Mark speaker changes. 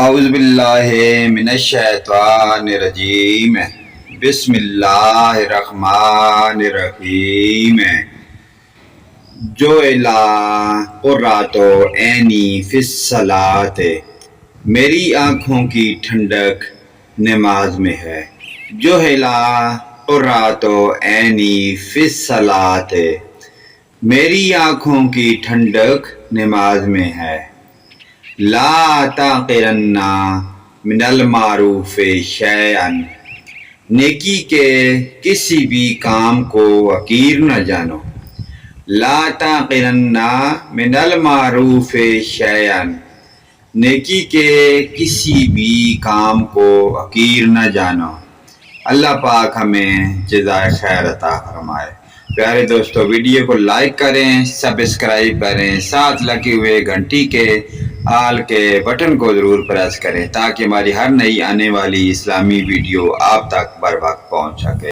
Speaker 1: اعوذ باللہ من الشیطان الرجیم بسم اللہ الرحمن الرحیم جو قرۃ عینی فی الصلاۃ، میری آنکھوں کی ٹھنڈک نماز میں ہے۔ جو قرۃ عینی فی الصلاۃ، میری آنکھوں کی ٹھنڈک نماز میں ہے۔ لا تحقرن من المعروف شیئا، نیکی کے کسی بھی کام کو حقیر نہ جانو۔ لا تحقرن من المعروف شیئا، نیکی کے کسی بھی کام کو حقیر نہ جانو۔ اللہ پاک ہمیں جزائے خیر عطا فرمائے۔ پیارے دوستو، ویڈیو کو لائک کریں، سبسکرائب کریں، ساتھ لگے ہوئے گھنٹی کے آل کے بٹن کو ضرور پریس کریں تاکہ ہماری ہر نئی آنے والی اسلامی ویڈیو آپ تک بر وقت پہنچ سکے۔